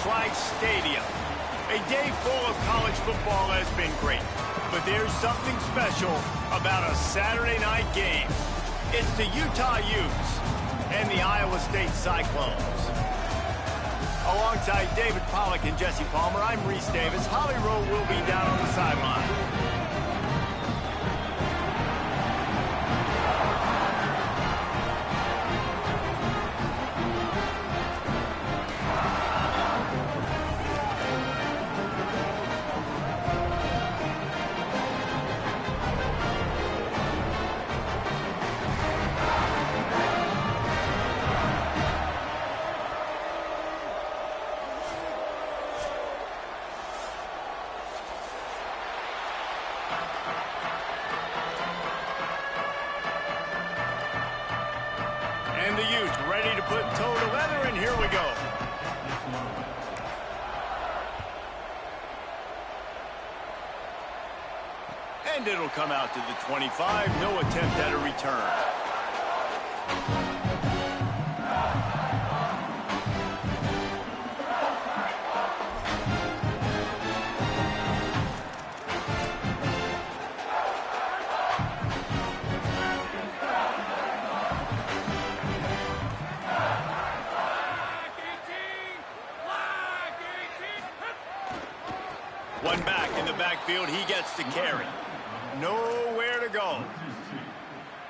Flag Stadium. A day full of college football has been great, but there's something special about a Saturday night game. It's the Utah Utes and the Iowa State Cyclones. Alongside David Pollack and Jesse Palmer, I'm Reese Davis. Holly Rowe will be down on the sideline. And the Utes ready to put toe to leather, and here we go. And it'll come out to the 25. No attempt at a return. One back in the backfield, he gets to carry. Nowhere to go.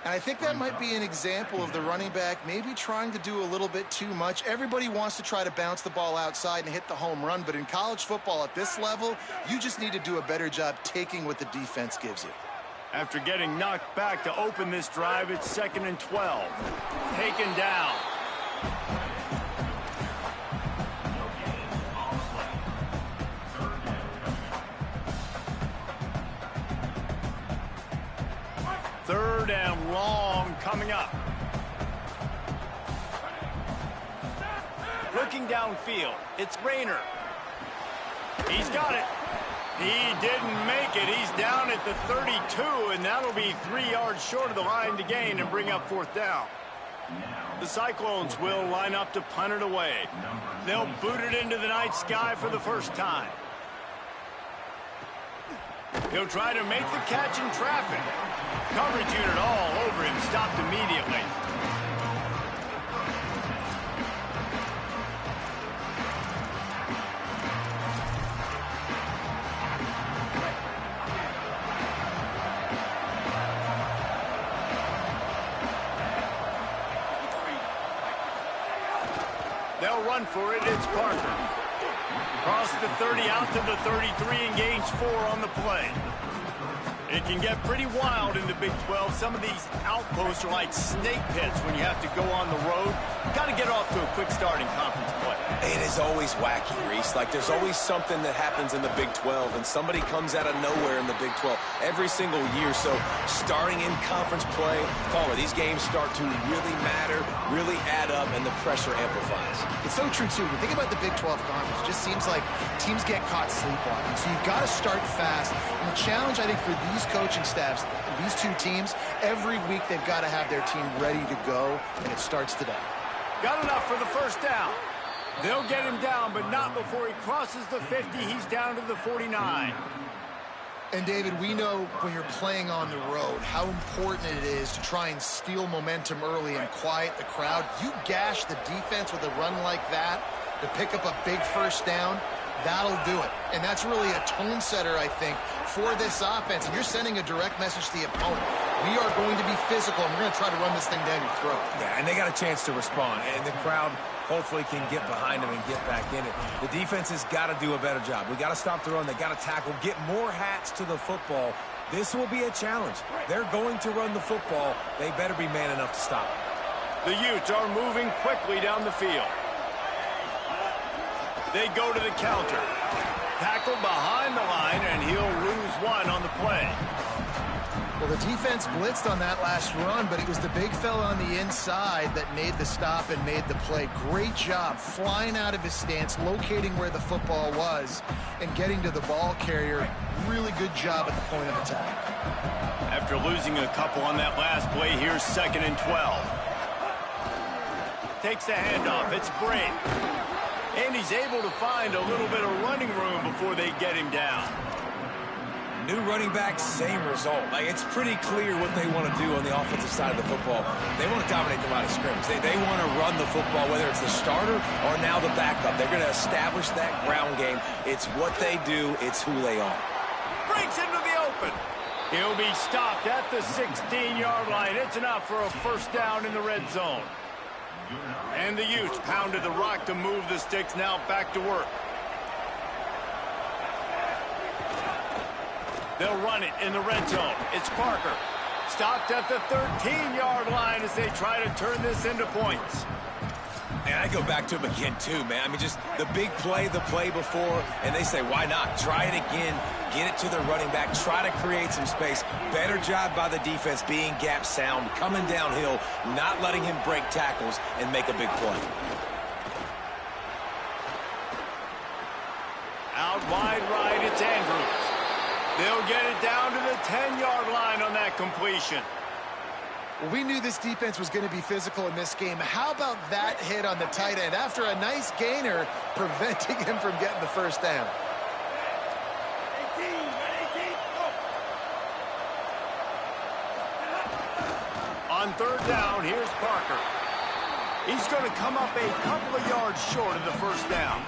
And I think that might be an example of the running back maybe trying to do a little bit too much. Everybody wants to try to bounce the ball outside and hit the home run, but in college football at this level, you just need to do a better job taking what the defense gives you. After getting knocked back to open this drive, it's 2nd and 12. Taken down. Third and long coming up. Looking downfield, it's Rayner. He's got it. He didn't make it. He's down at the 32, and that'll be 3 yards short of the line to gain and bring up 4th down. The Cyclones will line up to punt it away. They'll boot it into the night sky for the first time. He'll try to make the catch in traffic. Coverage unit all over him, stopped immediately. They'll run for it. It's Parker. Across the 30 out to the 33 and gains 4 on the play. It can get pretty wild in the Big 12. Some of these outposts are like snake pits when you have to go on the road. You got to get off to a quick start in conference play. It is always wacky, Reese. Like, there's always something that happens in the Big 12, and somebody comes out of nowhere in the Big 12 every single year. So starting in conference play, Palmer, these games start to really matter, really add up, and the pressure amplifies. It's so true, too. When you think about the Big 12 conference, it just seems like teams get caught sleepwalking. So you've got to start fast. And the challenge, I think, for these coaching staffs, these two teams, every week they've got to have their team ready to go, and it starts today. Got enough for the first down. They'll get him down, but not before he crosses the 50. He's down to the 49. And, David, we know when you're playing on the road how important it is to try and steal momentum early and quiet the crowd. You gash the defense with a run like that to pick up a big first down, that'll do it. And that's really a tone setter, I think, for this offense. And you're sending a direct message to the opponent. We are going to be physical, and we're going to try to run this thing down your throat. Yeah, and they got a chance to respond, and the crowd hopefully can get behind them and get back in it. The defense has got to do a better job. We got to stop the run. They got to tackle, get more hats to the football. This will be a challenge. They're going to run the football. They better be man enough to stop it. The Utes are moving quickly down the field. They go to the counter. Tackle behind the line, and he'll lose 1 on the play. Well, the defense blitzed on that last run, but it was the big fella on the inside that made the stop and made the play. Great job flying out of his stance, locating where the football was, and getting to the ball carrier. Really good job at the point of attack. After losing a couple on that last play, here's 2nd and 12. Takes the handoff. It's Brate. And he's able to find a little bit of running room before they get him down. New running back, same result. Like, it's pretty clear what they want to do on the offensive side of the football. They want to dominate the line of scrimmage. They want to run the football, whether it's the starter or now the backup. They're going to establish that ground game. It's what they do. It's who they are. Breaks into the open. He'll be stopped at the 16-yard line. It's enough for a first down in the red zone. And the Utes pounded the rock to move the sticks. Now back to work. They'll run it in the red zone. It's Parker. Stopped at the 13-yard line as they try to turn this into points. And I go back to him again, too, man. I mean, just the big play, the play before, and they say, why not? Try it again. Get it to the running back. Try to create some space. Better job by the defense being gap sound, coming downhill, not letting him break tackles and make a big play. Out wide right, it's Andrews. They'll get it down to the 10-yard line on that completion. Well, we knew this defense was going to be physical in this game. How about that hit on the tight end after a nice gainer preventing him from getting the first down? On third down, here's Parker. He's going to come up a couple of yards short of the first down.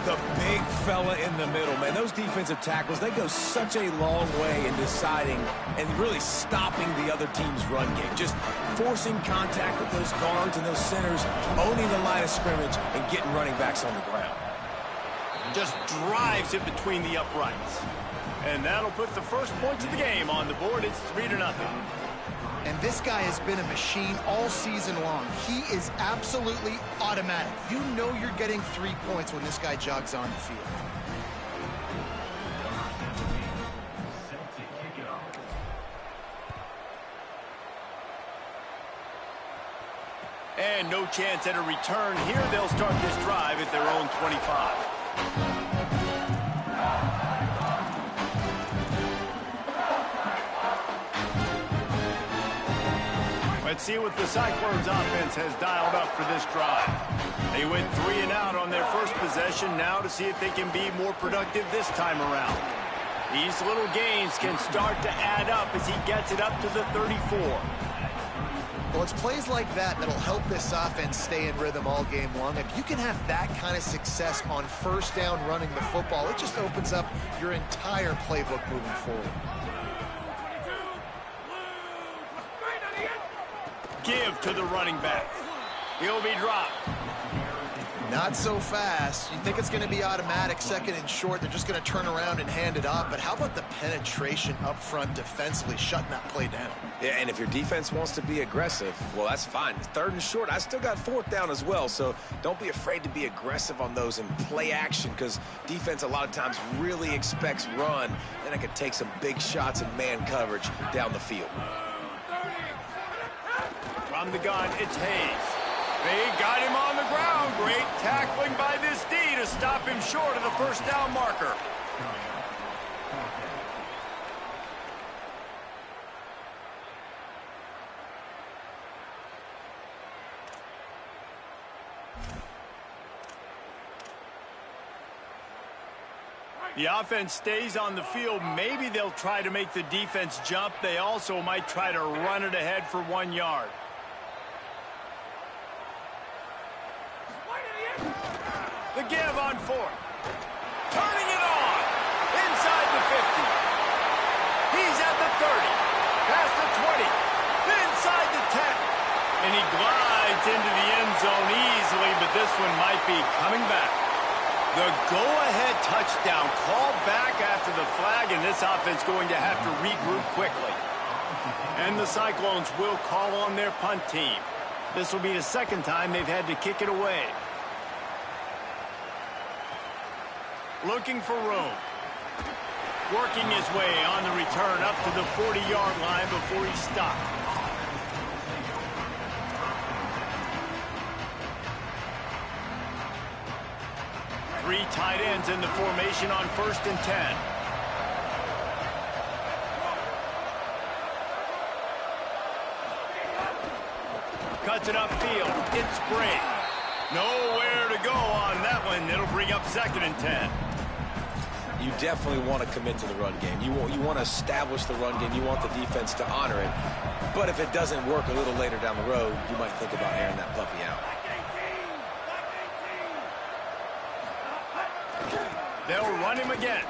The big fella in the middle, man. Those defensive tackles, they go such a long way in deciding and really stopping the other team's run game. Just forcing contact with those guards and those centers, owning the line of scrimmage and getting running backs on the ground. Just drives it between the uprights. And that'll put the first points of the game on the board. It's 3-0. And this guy has been a machine all season long. He is absolutely automatic. You know you're getting 3 points when this guy jogs on the field. And no chance at a return here. They'll start this drive at their own 25. Let's see what the Cyclones offense has dialed up for this drive. They went 3 and out on their first possession, now to see if they can be more productive this time around. These little gains can start to add up as he gets it up to the 34. Well, it's plays like that that'll help this offense stay in rhythm all game long. If you can have that kind of success on first down running the football, it just opens up your entire playbook moving forward. Give to the running back. He'll be dropped. Not so fast. You think it's going to be automatic, second and short. They're just going to turn around and hand it off. But how about the penetration up front defensively, shutting that play down? Yeah, and if your defense wants to be aggressive, well, that's fine. Third and short, I still got fourth down as well. So don't be afraid to be aggressive on those and play action, because defense a lot of times really expects run. Then it can take some big shots in man coverage down the field. From the gun, it's Hayes. They got him on the ground. Great tackling by this D to stop him short of the first down marker. The offense stays on the field. Maybe they'll try to make the defense jump. They also might try to run it ahead for 1 yard. The give on fourth. Turning it on. Inside the 50. He's at the 30. Past the 20. Inside the 10. And he glides into the end zone easily, but this one might be coming back. The go-ahead touchdown called back after the flag, and this offense going to have to regroup quickly. And the Cyclones will call on their punt team. This will be the second time they've had to kick it away. Looking for room. Working his way on the return up to the 40-yard line before he stopped. Three tight ends in the formation on 1st and 10. Cuts it upfield. It's Brady. Nowhere to go on that one. It'll bring up 2nd and 10. You definitely want to commit to the run game. You want to establish the run game. You want the defense to honor it. But if it doesn't work a little later down the road, you might think about airing that puppy out. They'll run him again.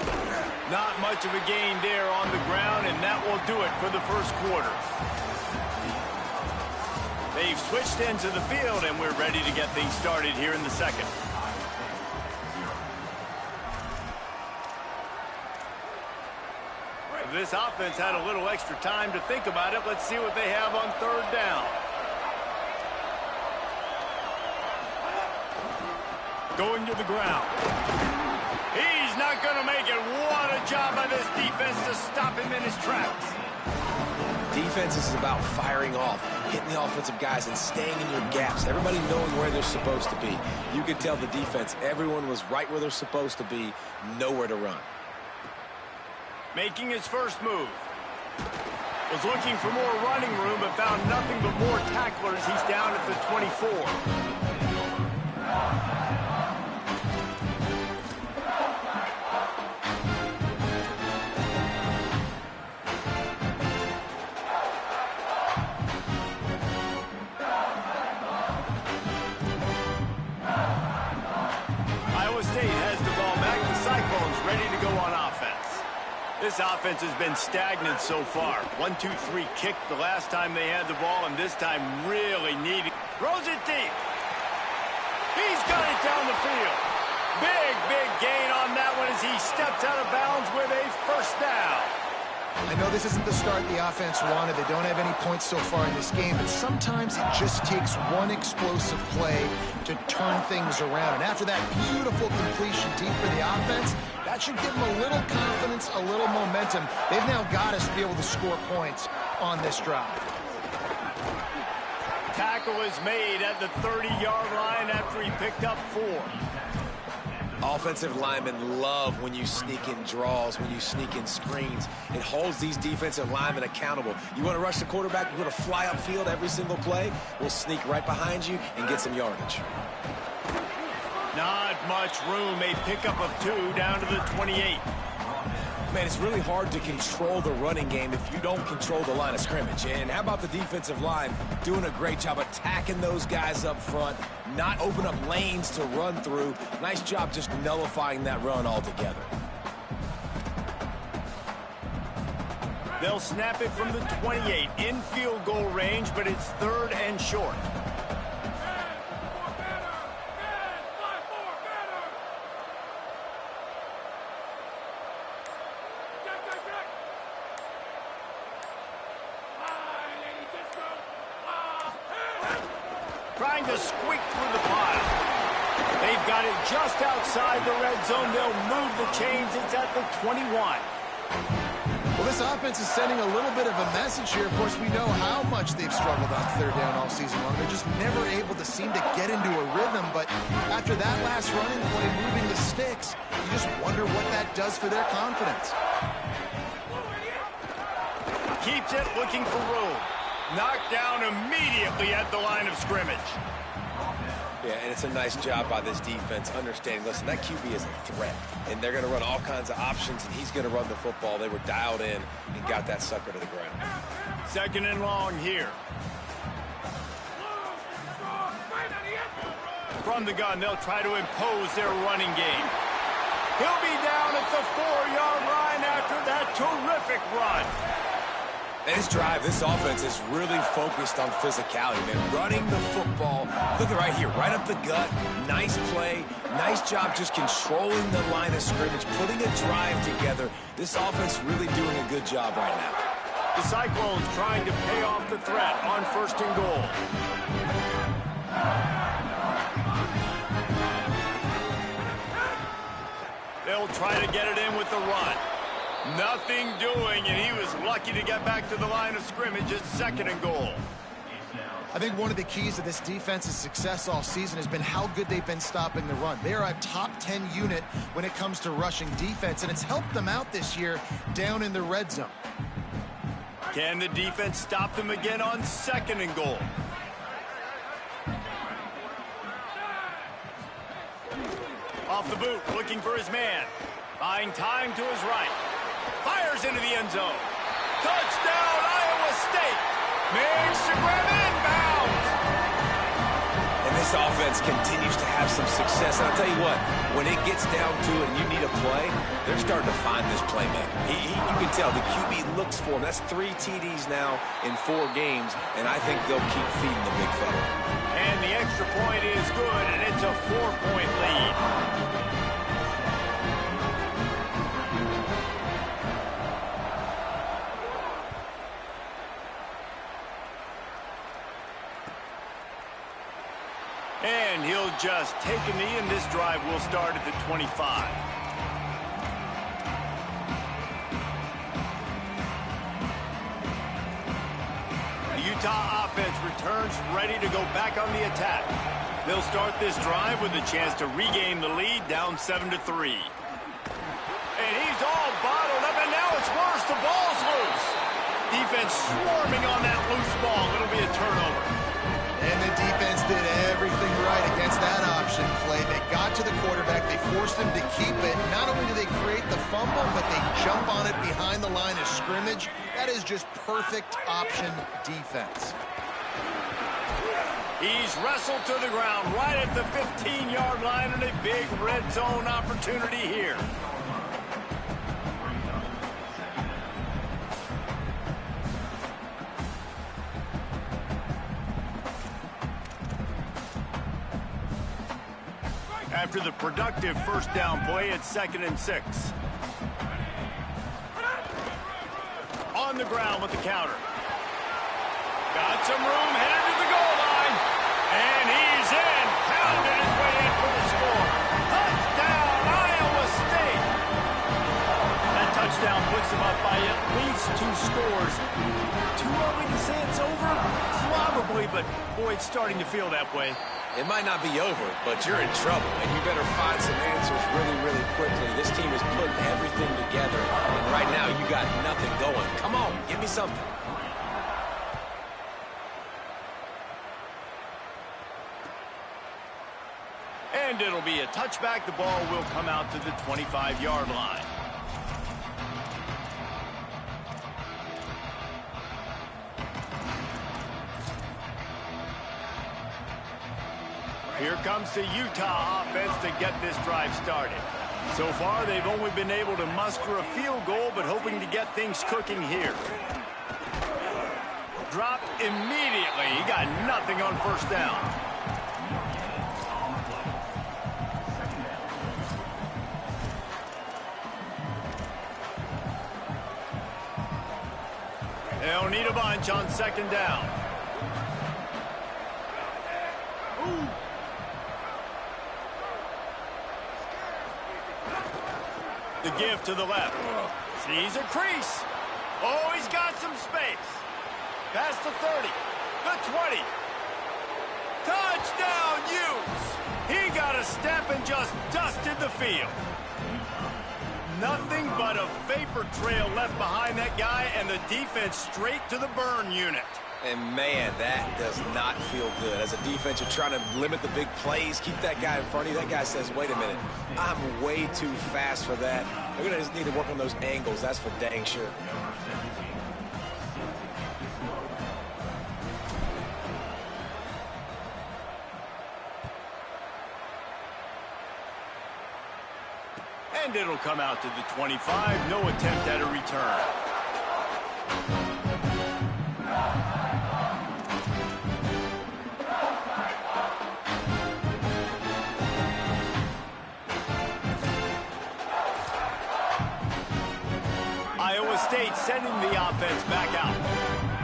Not much of a gain there on the ground, and that will do it for the first quarter. They've switched into the field, and we're ready to get things started here in the second. This offense had a little extra time to think about it. Let's see what they have on 3rd down. Going to the ground. He's not going to make it. What a job by this defense to stop him in his tracks. Defense is about firing off, hitting the offensive guys and staying in your gaps. Everybody knowing where they're supposed to be. You could tell the defense, everyone was right where they're supposed to be, nowhere to run. Making his first move. Was looking for more running room, but found nothing but more tacklers. He's down at the 24. Iowa State has the ball back. The Cyclones ready to go on offense. This offense has been stagnant so far. 1-2-3 kick the last time they had the ball, and this time really needed. Throws it deep. He's got it down the field. Big gain on that one as he steps out of bounds with a first down. I know this isn't the start the offense wanted. They don't have any points so far in this game, but sometimes it just takes one explosive play to turn things around. And after that beautiful completion deep for the offense, that should give them a little confidence, a little momentum. They've now got us to be able to score points on this drive. Tackle is made at the 30-yard line after he picked up 4. Offensive linemen love when you sneak in draws, when you sneak in screens. It holds these defensive linemen accountable. You want to rush the quarterback, you want to fly upfield every single play, we'll sneak right behind you and get some yardage. Not much room. A pickup of 2 down to the 28. Man, it's really hard to control the running game if you don't control the line of scrimmage. And how about the defensive line doing a great job attacking those guys up front, not open up lanes to run through. Nice job just nullifying that run altogether. They'll snap it from the 28 in field goal range, but it's 3rd and short. Trying to squeak through the pile. They've got it just outside the red zone. They'll move the chains. It's at the 21. Well, this offense is sending a little bit of a message here. Of course, we know how much they've struggled on 3rd down all season long. They're just never able to seem to get into a rhythm. But after that last running play, moving the sticks, you just wonder what that does for their confidence. Keeps it, looking for room. Knocked down immediately at the line of scrimmage. Yeah, and it's a nice job by this defense understanding, listen, that QB is a threat, and they're going to run all kinds of options, and he's going to run the football. They were dialed in and got that sucker to the ground. 2nd and long here. From the gun, they'll try to impose their running game. He'll be down at the 4-yard line after that terrific run. And this drive, this offense is really focused on physicality, man. Running the football. Look at right here, right up the gut. Nice play. Nice job just controlling the line of scrimmage, putting a drive together. This offense really doing a good job right now. The Cyclones trying to pay off the threat on 1st and goal. They'll try to get it in with the run. Nothing doing, and he was lucky to get back to the line of scrimmage at 2nd and goal. I think one of the keys to this defense's success all season has been how good they've been stopping the run. They are a top 10 unit when it comes to rushing defense, and it's helped them out this year down in the red zone. Can the defense stop them again on 2nd and goal? Off the boot, looking for his man. Buying time to his right. Fires into the end zone. Touchdown, Iowa State. Makes the grab inbounds. And this offense continues to have some success. And I'll tell you what, when it gets down to it and you need a play, they're starting to find this playmaker. You can tell the QB looks for him. That's 3 TDs now in 4 games, and I think they'll keep feeding the big fella. And the extra point is good, and it's a 4-point lead. And he'll just take a knee, and this drive will start at the 25. The Utah offense returns ready to go back on the attack. They'll start this drive with a chance to regain the lead, down 7-3. And he's all bottled up, and now it's worse. The ball's loose. Defense swarming on that loose ball. It'll be a turnover. And the defense did everything right against that option play. They got to the quarterback. They forced him to keep it. Not only do they create the fumble, but they jump on it behind the line of scrimmage. That is just perfect option defense. He's wrestled to the ground right at the 15-yard line, and a big red zone opportunity here. After the productive first down play, it's 2nd and 6. On the ground with the counter. Got some room, headed to the goal line. And he's in. Pounded his way in for the score. Touchdown, Iowa State. That touchdown puts them up by at least 2 scores. Too early to say it's over? Probably, but boy, it's starting to feel that way. It might not be over, but you're in trouble, and you better find some answers really, really quickly. This team is putting everything together, and right now you got nothing going. Come on, give me something. And it'll be a touchback. The ball will come out to the 25-yard line. Here comes the Utah offense to get this drive started. So far, they've only been able to muster a field goal, but hoping to get things cooking here. Dropped immediately. He got nothing on first down. They'll need a bunch on 2nd down. The give to the left. Sees a crease. Oh, he's got some space. Past the 30. The 20. Touchdown, Utes. He got a step and just dusted the field. Nothing but a vapor trail left behind that guy, and the defense straight to the burn unit. And, man, that does not feel good. As a defense, you're trying to limit the big plays, keep that guy in front of you. That guy says, wait a minute, I'm way too fast for that. They're going to just need to work on those angles. That's for dang sure. And it'll come out to the 25. No attempt at a return. Iowa State sending the offense back out.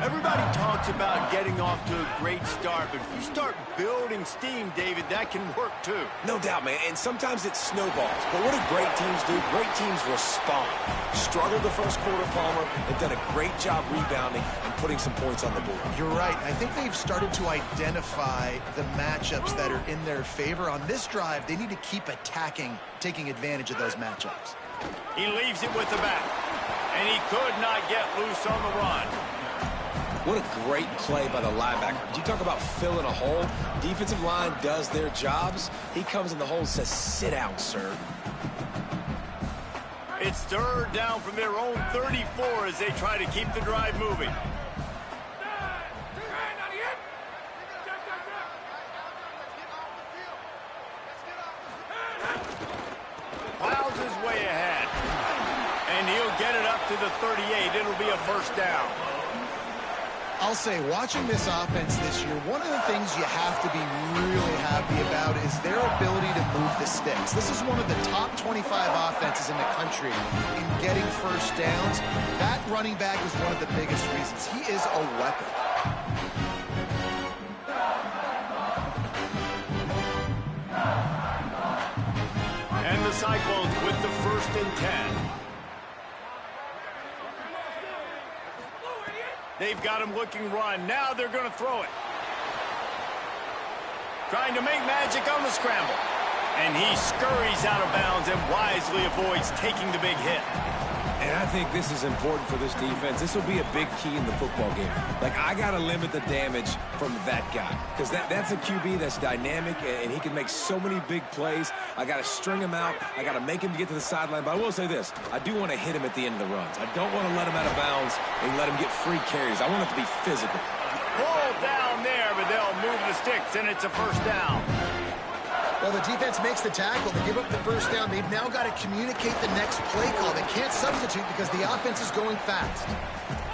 Everybody talks about getting off to a great start, but if you start building steam, David, that can work too. No doubt, man, and sometimes it snowballs. But what do great teams do? Great teams respond. Struggled the first quarter, Palmer. They've done a great job rebounding and putting some points on the board. You're right. I think they've started to identify the matchups that are in their favor. On this drive, they need to keep attacking, taking advantage of those matchups. He leaves it with the back, and he could not get loose on the run. What a great play by the linebacker. You talk about filling a hole. Defensive line does their jobs. He comes in the hole and says, sit down, sir. It's third down from their own 34 as they try to keep the drive moving. Plows his way ahead. And he'll get it up to the 38. It'll be a first down. I'll say, watching this offense this year, one of the things you have to be really happy about is their ability to move the sticks. This is one of the top 25 offenses in the country in getting first downs. That running back is one of the biggest reasons. He is a weapon. And the Cyclones with the 1st and 10. They've got him looking run. Now they're going to throw it. Trying to make magic on the scramble. And he scurries out of bounds and wisely avoids taking the big hit. And I think this is important for this defense. This will be a big key in the football game. Like, I got to limit the damage from that guy. Because that's a QB that's dynamic, and he can make so many big plays. I got to string him out. I got to make him get to the sideline. But I will say this. I do want to hit him at the end of the runs. I don't want to let him out of bounds and let him get free carries. I want it to be physical. Pull down there, but they'll move the sticks, and it's a first down. Well, the defense makes the tackle. They give up the first down. They've now got to communicate the next play call. They can't substitute because the offense is going fast.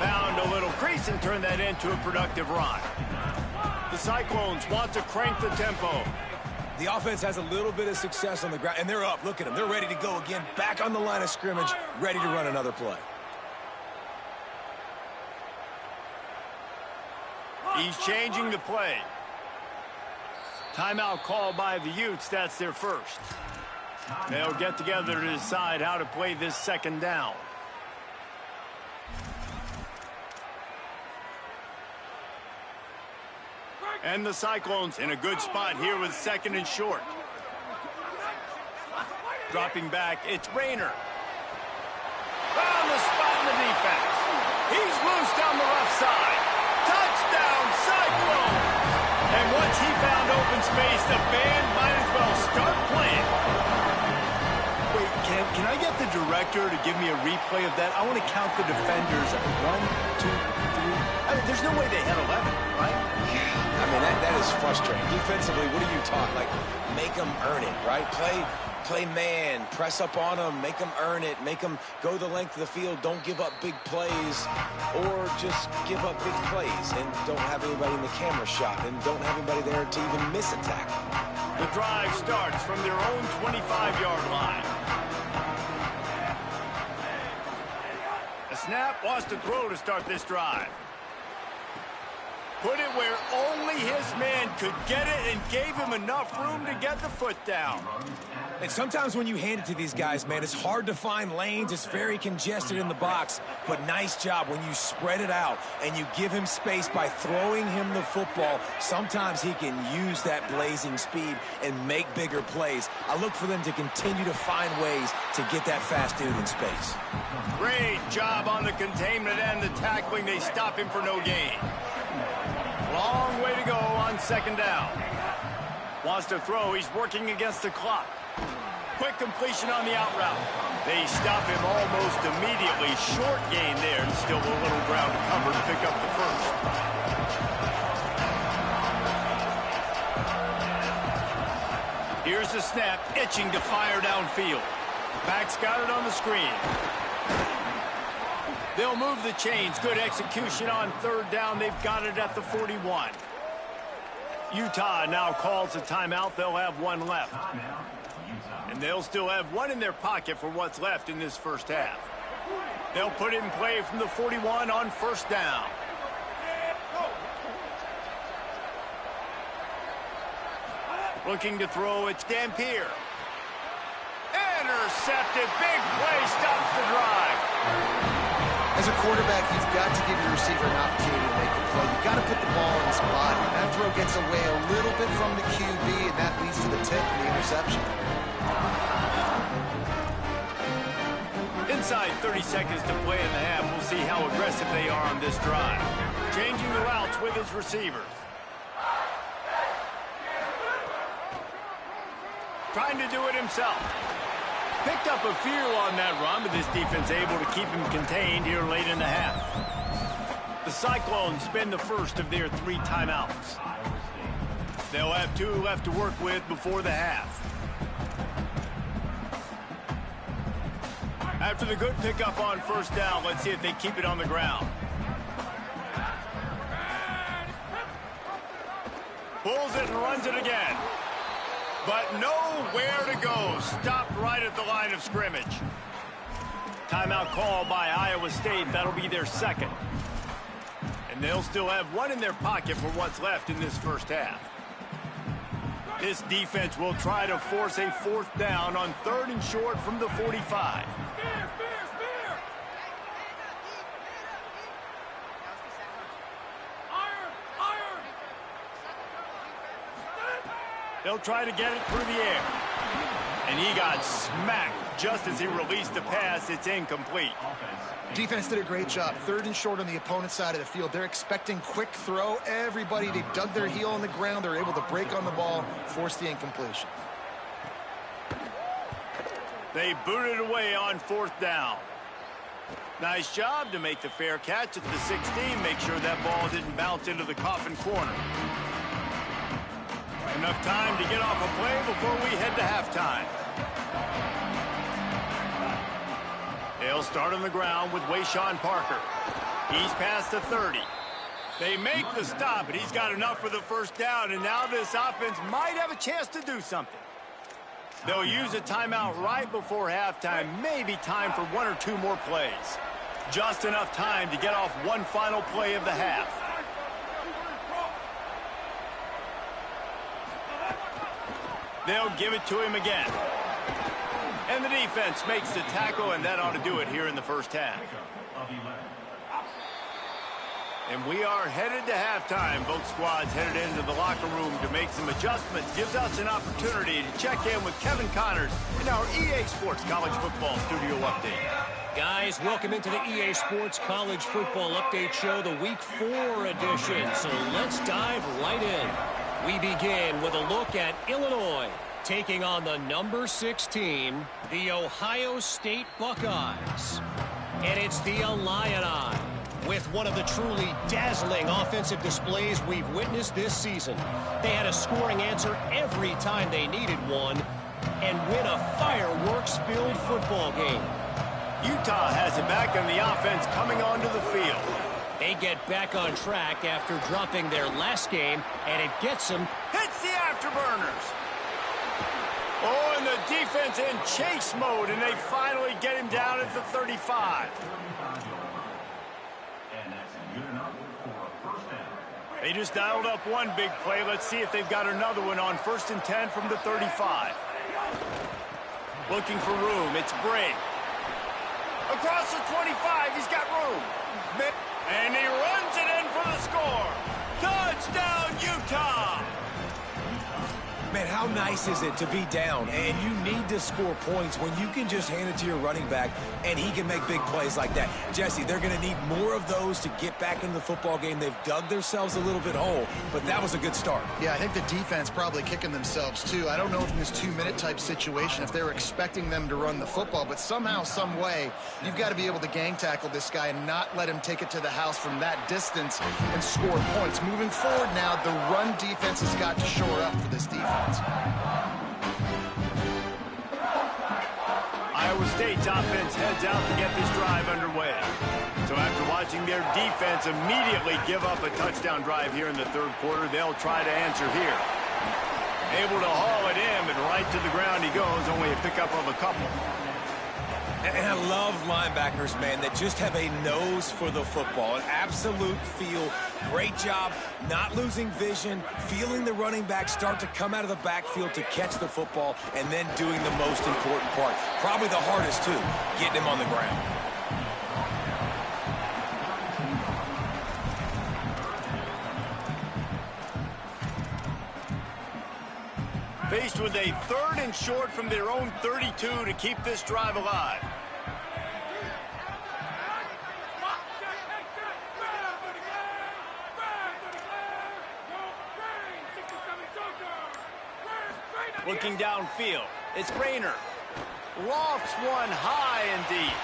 Found a little crease and turned that into a productive run. The Cyclones want to crank the tempo. The offense has a little bit of success on the ground, and they're up. Look at them. They're ready to go again. Back on the line of scrimmage, ready to run another play. He's changing the play. Timeout called by the Utes. That's their first. They'll get together to decide how to play this second down. And the Cyclones in a good spot here with 2nd and short. Dropping back, it's Rayner. Found the spot in the defense. He's loose down the left side. Touchdown, Cyclones! And once he found open space, the band might as well start playing. Wait, can I get the director to give me a replay of that? I want to count the defenders. 1, 2, 3. I mean, there's no way they had 11, right? Yeah. I mean, that is frustrating. Defensively, what are you taught? Like, make them earn it, right? Play man, press up on them, make them earn it, make them go the length of the field, don't give up big plays, or just give up big plays and don't have anybody in the camera shot and don't have anybody there to even miss a tackle. The drive starts from their own 25-yard line. A snap wants to throw to start this drive. Put it where only his man could get it and gave him enough room to get the foot down. And sometimes when you hand it to these guys, man, it's hard to find lanes. It's very congested in the box. But nice job when you spread it out and you give him space by throwing him the football. Sometimes he can use that blazing speed and make bigger plays. I look for them to continue to find ways to get that fast dude in space. Great job on the containment and the tackling. They stop him for no gain. Long way to go on 2nd down. Wants to throw. He's working against the clock. Quick completion on the out route. They stop him almost immediately. Short gain there and still a little ground to cover to pick up the first. Here's the snap, itching to fire downfield. Back's got it on the screen. They'll move the chains. Good execution on 3rd down. They've got it at the 41. Utah now calls a timeout. They'll have one left. And they'll still have one in their pocket for what's left in this first half. They'll put it in play from the 41 on 1st down. Looking to throw, it's Dampier. Intercepted. Big play stops the drive. As a quarterback, you've got to give your receiver an opportunity to make a play. You've got to put the ball in his body. That throw gets away a little bit from the QB, and that leads to the tip and the interception. Inside 30 seconds to play in the half. We'll see how aggressive they are on this drive. changing the routes with his receivers. Trying to do it himself. Picked up a feel on that run, but this defense able to keep him contained here late in the half. The Cyclones spend the first of their 3 timeouts. They'll have 2 left to work with before the half. After the good pickup on first down, let's see if they keep it on the ground. Pulls it and runs it again. But nowhere to go. Stopped right at the line of scrimmage. Timeout called by Iowa State. That'll be their second. And they'll still have 1 in their pocket for what's left in this first half. This defense will try to force a 4th down on 3rd and short from the 45. They'll try to get it through the air. And he got smacked just as he released the pass. It's incomplete. Defense did a great job. 3rd and short on the opponent's side of the field. They're expecting quick throw. Everybody, they dug their heel on the ground. They're able to break on the ball, force the incompletion. They booted away on 4th down. Nice job to make the fair catch at the 16. Make sure that ball didn't bounce into the coffin corner. Enough time to get off a play before we head to halftime. They'll start on the ground with Wayshawn Parker. He's past the 30. They make the stop, and he's got enough for the first down, and now this offense might have a chance to do something. They'll use a timeout right before halftime, maybe time for 1 or 2 more plays. Just enough time to get off one final play of the half. They'll give it to him again. And the defense makes the tackle, and that ought to do it here in the first half. And we are headed to halftime. Both squads headed into the locker room to make some adjustments. Gives us an opportunity to check in with Kevin Connors in our EA Sports College Football Studio Update. Guys, welcome into the EA Sports College Football Update Show, the Week 4 edition. So let's dive right in. We begin with a look at Illinois taking on the number 6 team, the Ohio State Buckeyes. And it's the Illini with one of the truly dazzling offensive displays we've witnessed this season. They had a scoring answer every time they needed one and win a fireworks-filled football game. Utah has it back on the offense coming onto the field. They get back on track after dropping their last game, and it gets them. Hits the afterburners. Oh, and the defense in chase mode, and they finally get him down at the 35. They just dialed up one big play. Let's see if they've got another one on 1st and 10 from the 35. Looking for room. It's Bray. Across the 25. He's got room. And he runs it in for the score. Touchdown, Utah! Man, how nice is it to be down and you need to score points when you can just hand it to your running back and he can make big plays like that? Jesse, they're going to need more of those to get back into the football game. They've dug themselves a little bit hole, but that was a good start. Yeah, I think the defense probably kicking themselves too. I don't know if in this 2-minute type situation if they were expecting them to run the football, but somehow, some way, you've got to be able to gang tackle this guy and not let him take it to the house from that distance and score points. Moving forward now, the run defense has got to shore up for this defense. Iowa State's offense heads out to get this drive underway. So after watching their defense immediately give up a touchdown drive here in the 3rd quarter, they'll try to answer here. Able to haul it in, and right to the ground he goes, only a pickup of a couple. And I love linebackers, man, that just have a nose for the football, an absolute feel. Great job not losing vision, feeling the running back start to come out of the backfield to catch the football, and then doing the most important part. Probably the hardest, too, getting him on the ground. Faced with a 3rd and short from their own 32 to keep this drive alive. Looking downfield, it's Rayner. Lofts one high and deep.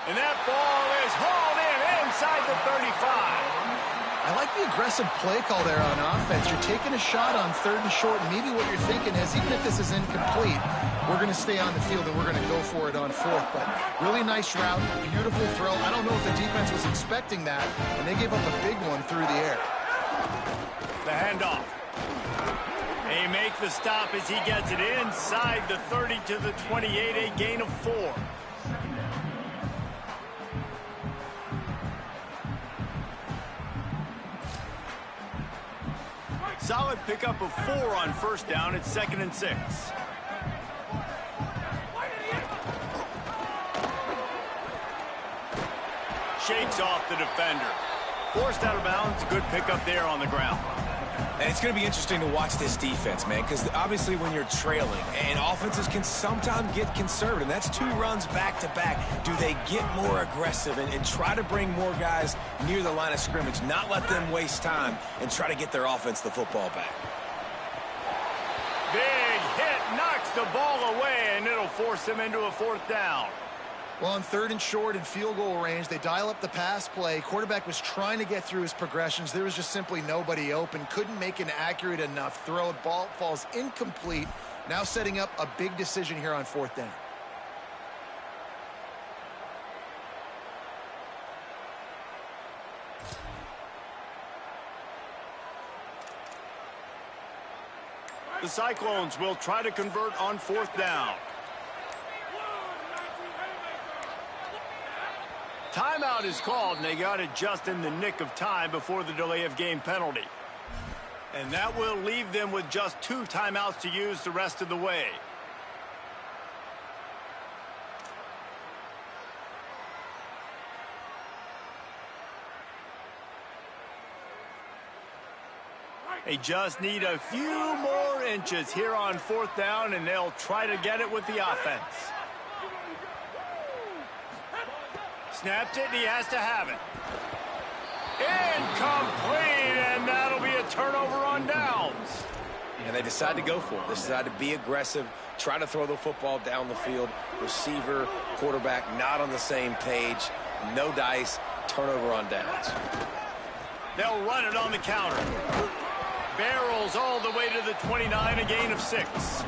And that ball is hauled in inside the 35. I like the aggressive play call there on offense. You're taking a shot on 3rd and short, and maybe what you're thinking is, even if this is incomplete, we're going to stay on the field and we're going to go for it on 4th. But really nice route, beautiful throw. I don't know if the defense was expecting that, and they gave up a big one through the air. The handoff. They make the stop as he gets it inside the 30 to the 28, a gain of 4. Solid pickup of 4 on 1st down. It's 2nd and 6. Shakes off the defender. Forced out of bounds. Good pickup there on the ground. And it's going to be interesting to watch this defense, man, because obviously when you're trailing, and offenses can sometimes get conservative. That's 2 runs back-to-back. Do they get more aggressive and try to bring more guys near the line of scrimmage, not let them waste time, and try to get their offense the football back? Big hit, knocks the ball away, and it'll force them into a 4th down. Well, on 3rd and short and field goal range, they dial up the pass play. Quarterback was trying to get through his progressions. There was just simply nobody open. Couldn't make an accurate enough throw. Ball falls incomplete. Now setting up a big decision here on 4th down. The Cyclones will try to convert on 4th down. Timeout is called, and they got it just in the nick of time before the delay of game penalty. And that will leave them with just 2 timeouts to use the rest of the way. They just need a few more inches here on 4th down, and they'll try to get it with the offense. Snapped it, and he has to have it. Incomplete, and that'll be a turnover on downs. And they decide to go for it. They decide to be aggressive, try to throw the football down the field. Receiver, quarterback, not on the same page. No dice, turnover on downs. They'll run it on the counter. Barrels all the way to the 29, a gain of 6.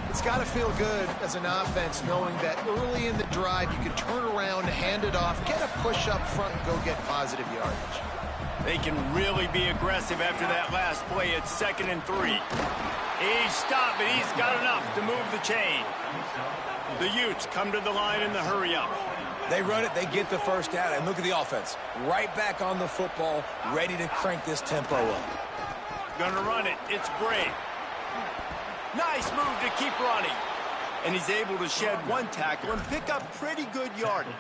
It's got to feel good as an offense knowing that early in the drive you can turn around, hand it off, get a push up front, and go get positive yardage. They can really be aggressive after that last play. It's 2nd and 3. He's stopped, but he's got enough to move the chain. The Utes come to the line in the hurry-up. They run it, they get the 1st down, and look at the offense. Right back on the football, ready to crank this tempo up. Gonna run it. It's Bray. Nice move to keep running. And he's able to shed 1 tackle and pick up pretty good yardage.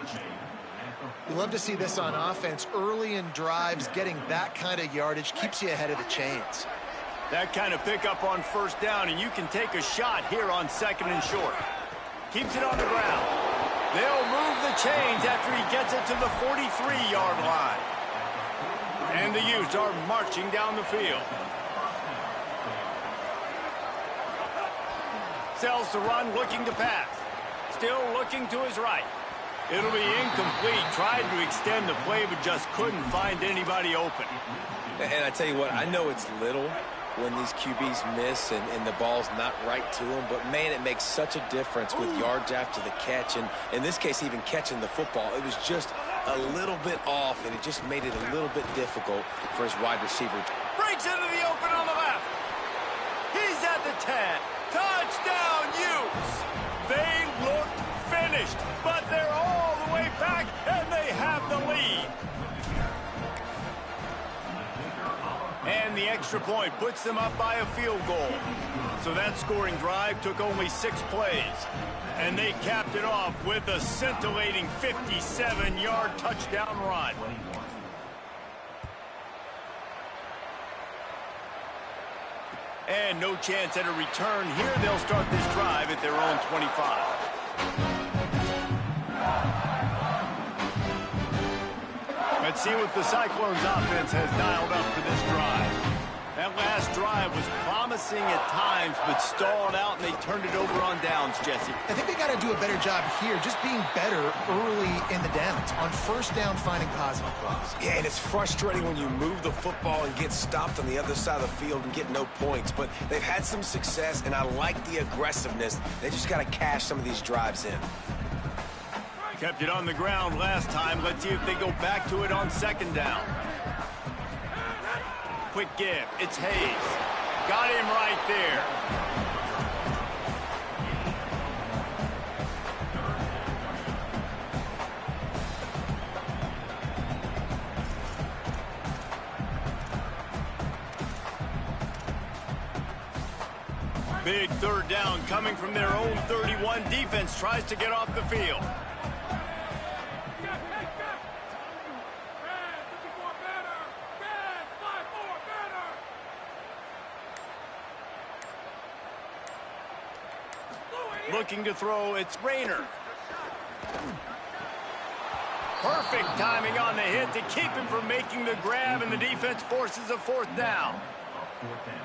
You love to see this on offense. Early in drives, getting that kind of yardage keeps you ahead of the chains. That kind of pickup on 1st down, and you can take a shot here on 2nd and short. Keeps it on the ground. They'll move the chains after he gets it to the 43-yard line. And the Utes are marching down the field. Sells to run, looking to pass. Still looking to his right. It'll be incomplete. Tried to extend the play, but just couldn't find anybody open. And I tell you what, I know it's little when these QBs miss and the ball's not right to them, but man, it makes such a difference with yards after the catch. And in this case, even catching the football, it was just a little bit off, and it just made it a little bit difficult for his wide receiver. Breaks into the open on the left. He's at the 10. Touchdown, Utes! They look finished, but they're all the way back, and they have the lead. And the extra point puts them up by a field goal. So that scoring drive took only 6 plays. And they capped it off with a scintillating 57-yard touchdown run. And no chance at a return here. They'll start this drive at their own 25. Let's see what the Cyclones offense has dialed up for this drive. That last drive was promising at times, but stalled out, and they turned it over on downs, Jesse. I think they got to do a better job here, just being better early in the downs. On first down, finding positive plays. Yeah, and it's frustrating when you move the football and get stopped on the other side of the field and get no points. But they've had some success, and I like the aggressiveness. They just got to cash some of these drives in. Kept it on the ground last time. Let's see if they go back to it on second down. Quick give. It's Hayes. Got him right there. Big third down coming from their own 31. Defense tries to get off the field. Looking to throw, it's Rayner. Perfect timing on the hit to keep him from making the grab, and the defense forces a fourth down.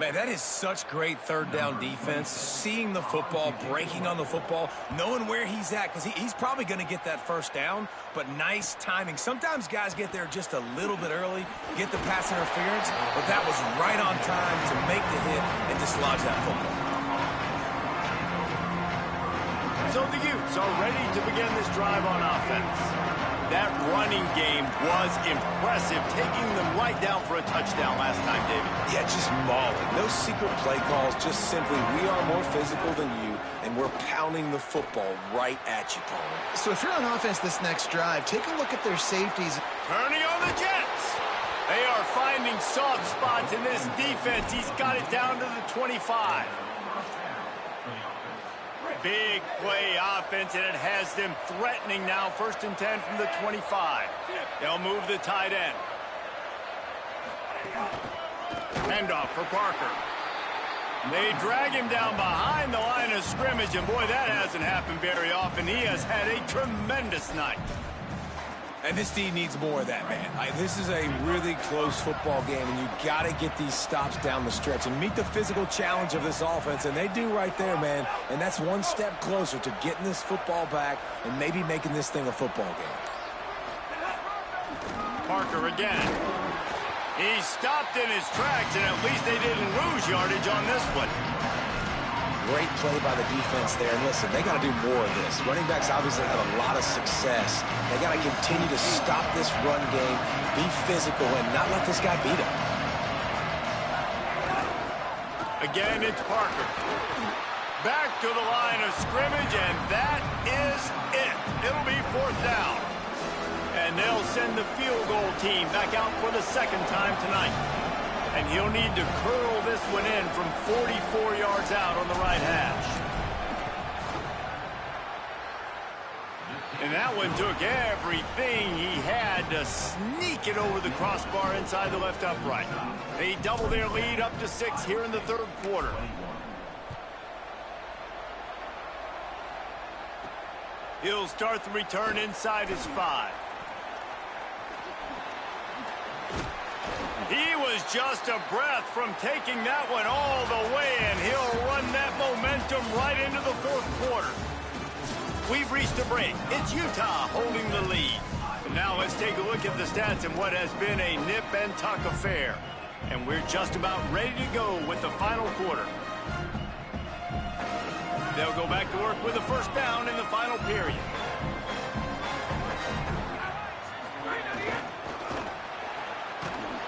Man, that is such great third down defense. Seeing the football, breaking on the football, knowing where he's at, because he's probably going to get that first down, but nice timing. Sometimes guys get there just a little bit early, get the pass interference, but that was right on time to make the hit and dislodge that football. So the Utes are ready to begin this drive on offense. That running game was impressive, taking them right down for a touchdown last time, David. Yeah, just mauling. No secret play calls, just simply we are more physical than you, and we're pounding the football right at you, Paul. So if you're on offense this next drive, take a look at their safeties. Turning on the Jets. They are finding soft spots in this defense. He's got it down to the 25. Big play offense, and it has them threatening now. 1st and 10 from the 25. They'll move the tight end. Handoff for Parker. They drag him down behind the line of scrimmage, and boy, that hasn't happened very often. He has had a tremendous night. And this team needs more of that, man. This is a really close football game, and you got to get these stops down the stretch and meet the physical challenge of this offense, and they do right there, man. And that's one step closer to getting this football back and maybe making this thing a football game. Parker again. He stopped in his tracks, and at least they didn't lose yardage on this one. Great play by the defense there. And listen, they got to do more of this. Running backs obviously have a lot of success. They got to continue to stop this run game, be physical, and not let this guy beat them. Again, it's Parker. Back to the line of scrimmage, and that is it. It'll be 4th down. And they'll send the field goal team back out for the second time tonight. And he'll need to curl this one in from 44 yards out on the right hash. And that one took everything he had to sneak it over the crossbar inside the left upright. They double their lead up to 6 here in the 3rd quarter. He'll start the return inside his 5. He was just a breath from taking that one all the way, and he'll run that momentum right into the 4th quarter. We've reached a break. It's Utah holding the lead. And now let's take a look at the stats in what has been a nip and tuck affair. And we're just about ready to go with the final quarter. They'll go back to work with a 1st down in the final period.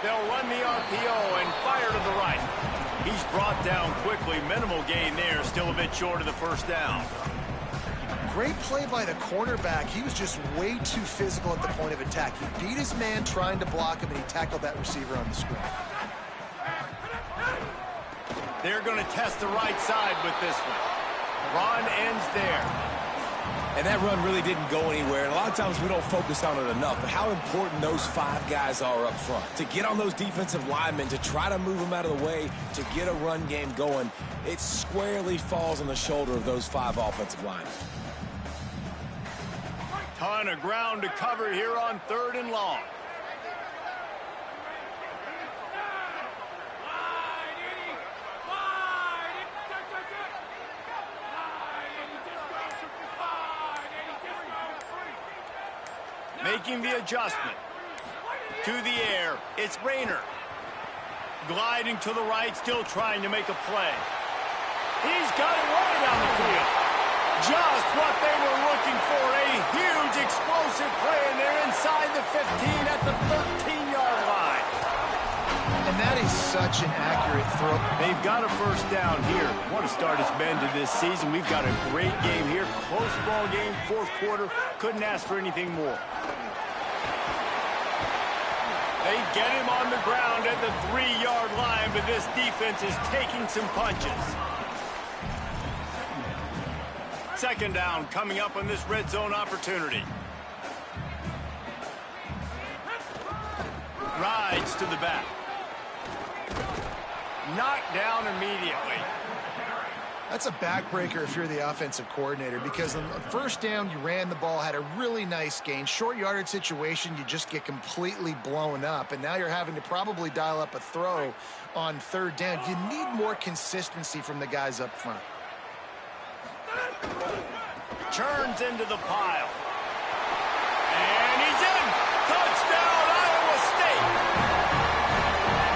They'll run the RPO and fire to the right. He's brought down quickly. Minimal gain there. Still a bit short of the 1st down. Great play by the cornerback. He was just way too physical at the point of attack. He beat his man trying to block him, and he tackled that receiver on the screen. They're going to test the right side with this one. Run ends there. And that run really didn't go anywhere. And a lot of times we don't focus on it enough. But how important those 5 guys are up front. To get on those defensive linemen, to try to move them out of the way, to get a run game going, it squarely falls on the shoulder of those 5 offensive linemen. Ton of ground to cover here on 3rd and long. Making the adjustment. To the air, it's Rayner. Gliding to the right, still trying to make a play. He's got it right down the field. Just what they were looking for, a huge explosive play, and they're inside the 15 at the 13-yard line. And that is such an accurate throw. They've got a first down here. What a start it's been to this season. We've got a great game here. Close ball game, fourth quarter. Couldn't ask for anything more. They get him on the ground at the 3-yard line, but this defense is taking some punches. Second down coming up on this red zone opportunity. Rides to the back. Knocked down immediately. That's a backbreaker if you're the offensive coordinator, because on the first down, you ran the ball, had a really nice gain. Short yardage situation, you just get completely blown up, and now you're having to probably dial up a throw on third down. You need more consistency from the guys up front. Turns into the pile. And he's in. Touchdown, Iowa State.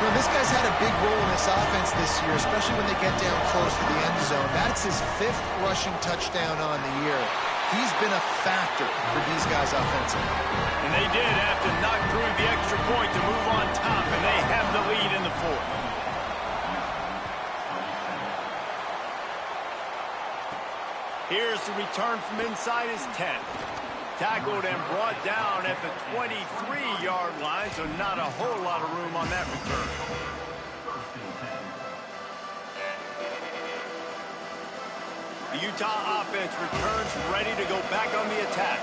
Well, this guy's had a big role in this offense this year, especially when they get down close to the end zone. That's his 5th rushing touchdown on the year. He's been a factor for these guys offensively. And they did have to knock through the extra point to move on top, and they have the lead in the 4th. Here's the return from inside his 10. Tackled and brought down at the 23-yard line, so not a whole lot of room on that return. The Utah offense returns ready to go back on the attack.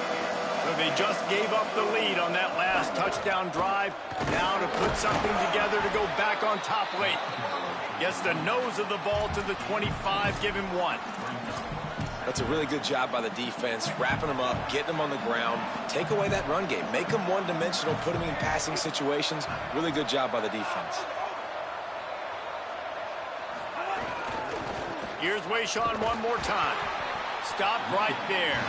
So they just gave up the lead on that last touchdown drive. Now to put something together to go back on top late. Gets the nose of the ball to the 25, give him 1. That's a really good job by the defense, wrapping them up, getting them on the ground, take away that run game, make them one-dimensional, put them in passing situations. Really good job by the defense. Here's Wayshawn one more time. Stop right there.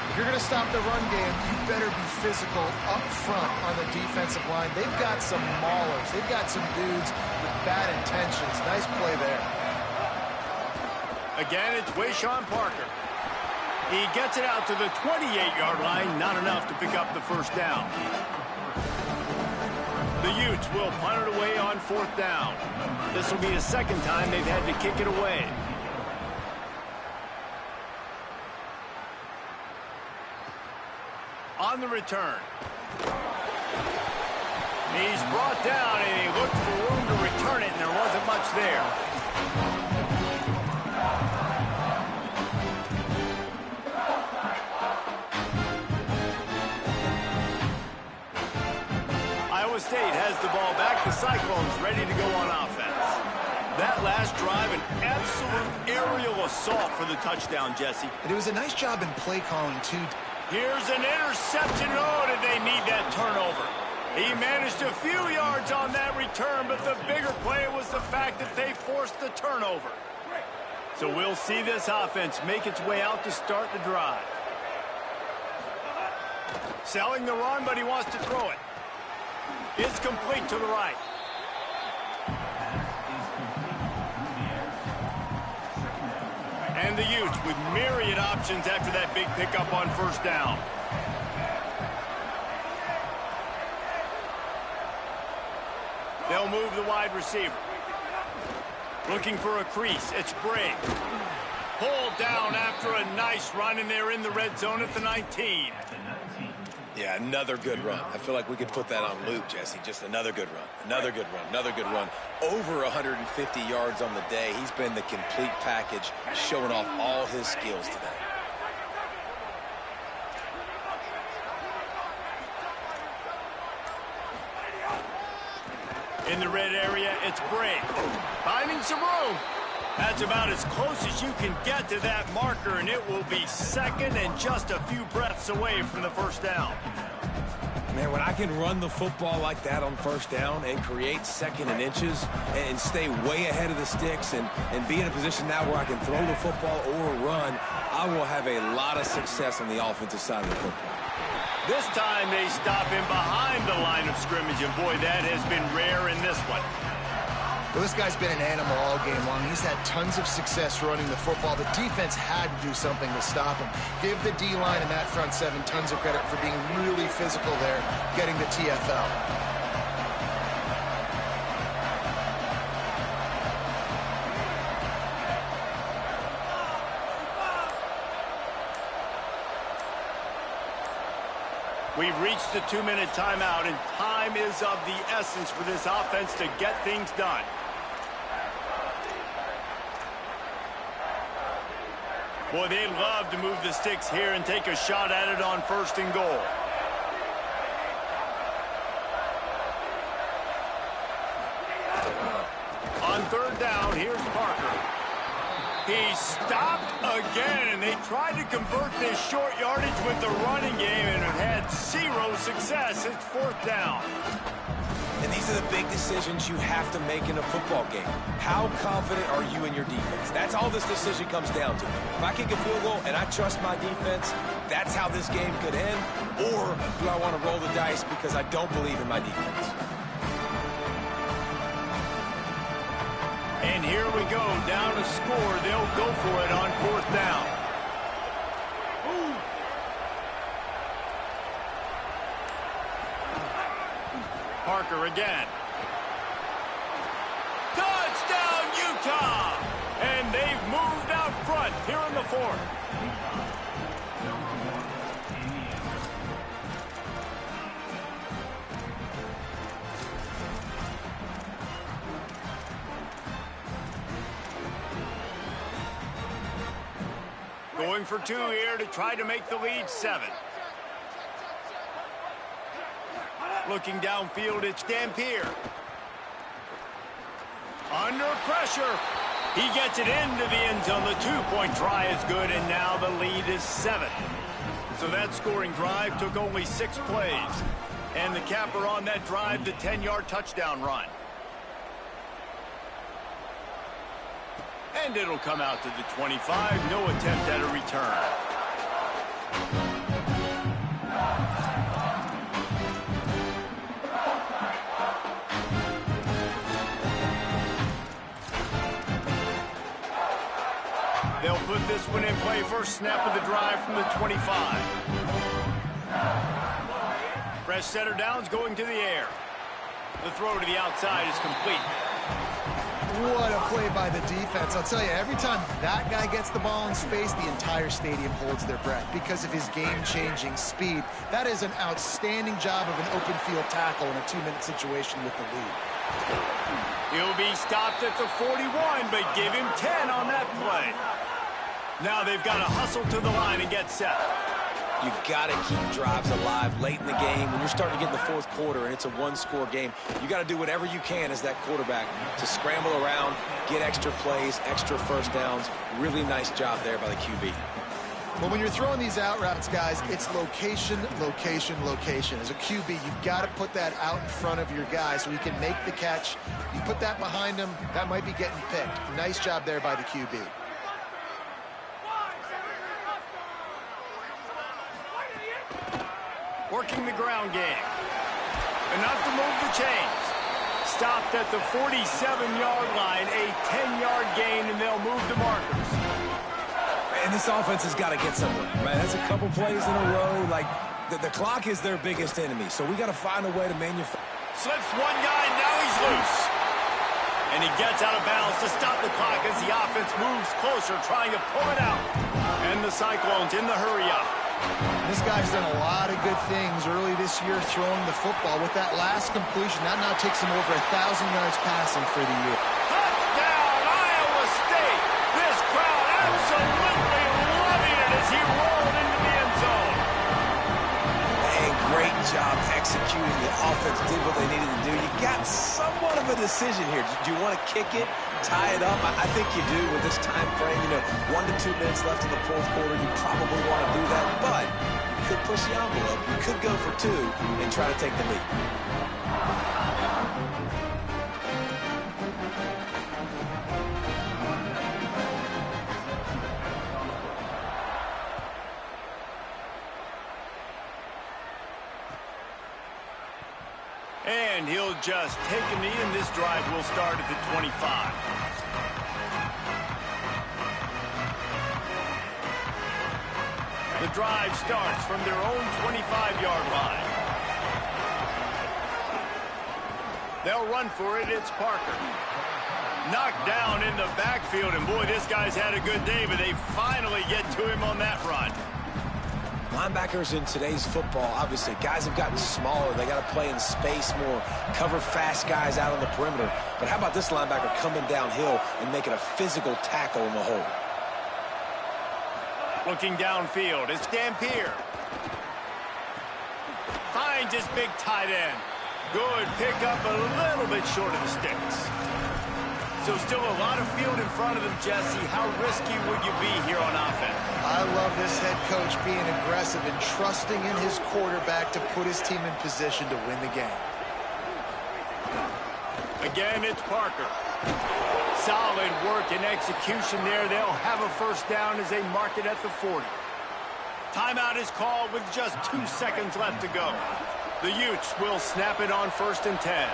If you're going to stop the run game, you better be physical up front on the defensive line. They've got some maulers. They've got some dudes with bad intentions. Nice play there. Again, it's Wayshawn Parker. He gets it out to the 28-yard line, not enough to pick up the first down. The Utes will punt it away on 4th down. This will be the second time they've had to kick it away. On the return. He's brought down, and he looked for room to return it, and there wasn't much there. Iowa State has the ball back. The Cyclones ready to go on offense. That last drive, an absolute aerial assault for the touchdown, Jesse. And it was a nice job in play calling, too. Here's an interception. Oh, did they need that turnover? He managed a few yards on that return, but the bigger play was the fact that they forced the turnover. So we'll see this offense make its way out to start the drive. Selling the run, but he wants to throw it. It's complete to the right. And the Utes with myriad options after that big pickup on first down. They'll move the wide receiver. Looking for a crease. It's Briggs. Pulled down after a nice run, and they're in the red zone at the 19. Yeah, another good run. I feel like we could put that on loop, Jesse. Just another good run, another good run, another good run. Over 150 yards on the day. He's been the complete package, showing off all his skills today. In the red area, it's Briggs. Finding some room. That's about as close as you can get to that marker, and it will be second and just a few breaths away from the first down. Man, when I can run the football like that on first down and create second and inches and stay way ahead of the sticks and be in a position now where I can throw the football or run, I will have a lot of success on the offensive side of the football. This time they stop him behind the line of scrimmage, and boy, that has been rare in this one. Well, this guy's been an animal all game long. He's had tons of success running the football. The defense had to do something to stop him. Give the D-line and that front seven tons of credit for being really physical there, getting the TFL. We've reached the 2-minute timeout, and time is of the essence for this offense to get things done. Boy, they'd love to move the sticks here and take a shot at it on 1st and goal. On 3rd down, here's Parker. He stopped again, and they tried to convert this short yardage with the running game, and it had 0 success. It's 4th down. And these are the big decisions you have to make in a football game. How confident are you in your defense? That's all this decision comes down to. If I kick a field goal and I trust my defense, that's how this game could end. Or do I want to roll the dice because I don't believe in my defense? And here we go, down to score. They'll go for it on 4th down. Parker again. Touchdown, Utah! And they've moved out front here in the 4th. Going for 2 here to try to make the lead 7. Looking downfield, it's Dampier. Under pressure. He gets it into the end zone. The 2-point try is good, and now the lead is 7. So that scoring drive took only 6 plays. And the capper on that drive, the 10-yard touchdown run. And it'll come out to the 25. No attempt at a return. They'll put this one in play. First snap of the drive from the 25. Fresh center downs going to the air. The throw to the outside is complete. What a play by the defense. I'll tell you, every time that guy gets the ball in space, the entire stadium holds their breath because of his game-changing speed. That is an outstanding job of an open field tackle in a 2-minute situation with the lead. He'll be stopped at the 41, but give him 10 on that play. Now they've got to hustle to the line and get set. You got to keep drives alive late in the game. When you're starting to get in the 4th quarter and it's a 1-score game, you got to do whatever you can as that quarterback to scramble around, get extra plays, extra first downs. Really nice job there by the QB. Well, when you're throwing these out routes, guys, it's location, location, location. As a QB, you've got to put that out in front of your guy so he can make the catch. You put that behind him, that might be getting picked. Nice job there by the QB. Working the ground game. Enough to move the chains. Stopped at the 47-yard line, a 10-yard gain, and they'll move the markers. And this offense has got to get somewhere, right? That's a couple plays in a row. Like, the clock is their biggest enemy, so we got to find a way to manufacture. Slips one guy, now he's loose. And he gets out of bounds to stop the clock as the offense moves closer, trying to pull it out. And the Cyclones in the hurry-up. This guy's done a lot of good things early this year throwing the football. With that last completion, that now takes him over 1,000 yards passing for the year. Touchdown, Iowa State! This crowd absolutely loving it as he rolled into the end zone. Hey, great job executing. The offense did what they needed to do. You got somewhat of a decision here. Do you want to kick it, tie it up? I think you do with this time frame. 1 to 2 minutes left in the 4th quarter. You probably want to do that, but you could push the envelope. You could go for 2 and try to take the lead. And he'll just take a knee, and this drive will start at the 25. The drive starts from their own 25-yard line. They'll run for it. It's Parker. Knocked down in the backfield, and boy, this guy's had a good day, but they finally get to him on that run. Linebackers in today's football, obviously, guys have gotten smaller. They got to play in space more, cover fast guys out on the perimeter. But how about this linebacker coming downhill and making a physical tackle in the hole? Looking downfield, it's Dampier. Finds his big tight end. Good pickup, a little bit short of the sticks. So still a lot of field in front of them, Jesse. How risky would you be here on offense? I love this head coach being aggressive and trusting in his quarterback to put his team in position to win the game. Again, it's Parker. Solid work and execution there. They'll have a first down as they mark it at the 40. Timeout is called with just 2 seconds left to go. The Utes will snap it on 1st and 10.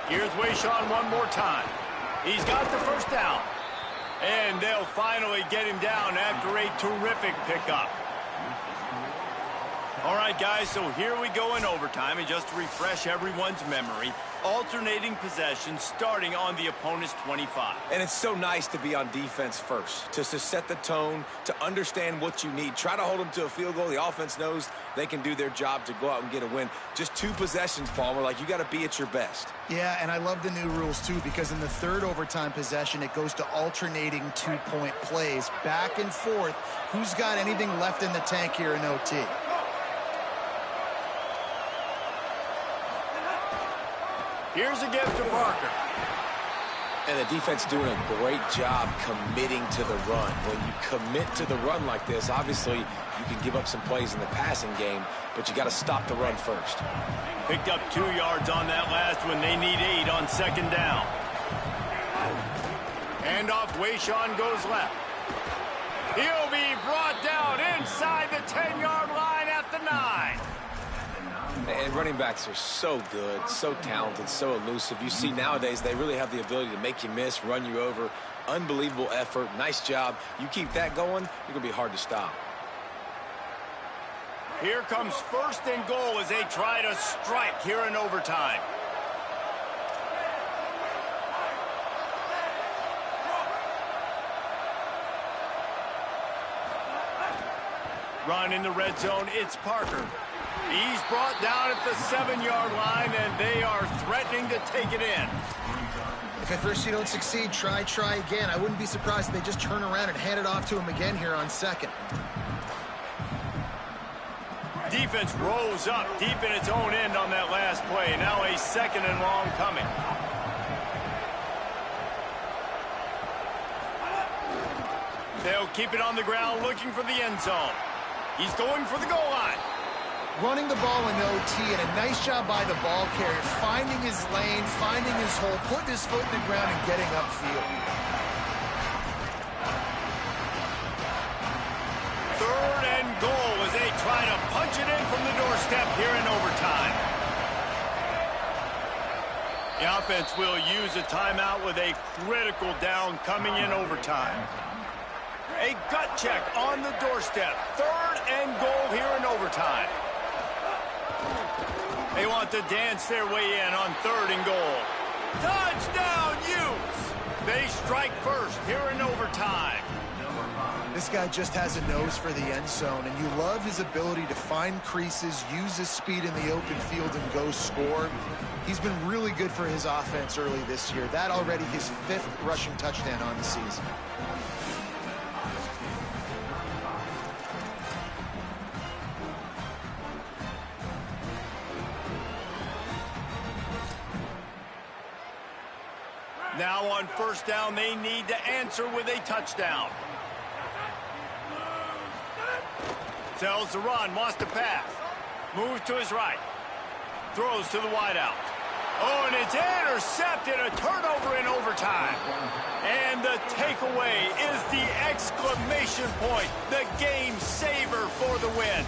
Here's Wayshawn one more time. He's got the first down. And they'll finally get him down after a terrific pickup. All right, guys, so here we go in overtime. And just to refresh everyone's memory, alternating possession starting on the opponent's 25. And it's so nice to be on defense first, to set the tone, to understand what you need. Try to hold them to a field goal. The offense knows they can do their job to go out and get a win. Just 2 possessions, Palmer. Like, you got to be at your best. Yeah, and I love the new rules, too, because in the 3rd overtime possession, it goes to alternating 2-point plays, back and forth. Who's got anything left in the tank here in OT? Here's a gift to Parker. And the defense doing a great job committing to the run. When you commit to the run like this, obviously you can give up some plays in the passing game, but you got to stop the run first. Picked up 2 yards on that last one. They need 8 on 2nd down. Handoff, Wayshawn goes left. He'll be brought down inside the 10-yard line at the 9. And running backs are so good, so talented, so elusive. You see nowadays they really have the ability to make you miss, run you over. Unbelievable effort. Nice job. You keep that going, you're going to be hard to stop. Here comes 1st and goal as they try to strike here in overtime. Run in the red zone, it's Parker. He's brought down at the 7-yard line, and they are threatening to take it in. If at first you don't succeed, try again. I wouldn't be surprised if they just turn around and hand it off to him again here on 2nd. Defense rose up deep in its own end on that last play. Now a 2nd and long coming. They'll keep it on the ground looking for the end zone. He's going for the goal line. Running the ball in OT, and a nice job by the ball carrier, finding his lane, finding his hole, putting his foot in the ground, and getting upfield. 3rd and goal as they try to punch it in from the doorstep here in overtime. The offense will use a timeout with a critical down coming in overtime. A gut check on the doorstep. 3rd and goal here in overtime. They want to dance their way in on 3rd and goal. Touchdown, Utes! They strike first here in overtime. This guy just has a nose for the end zone, and you love his ability to find creases, use his speed in the open field, and go score. He's been really good for his offense early this year. That already his 5th rushing touchdown on the season. Now on 1st down, they need to answer with a touchdown. Tells the run, wants to pass. Moves to his right. Throws to the wideout. Oh, and it's intercepted, a turnover in overtime. And the takeaway is the exclamation point, the game saver for the win.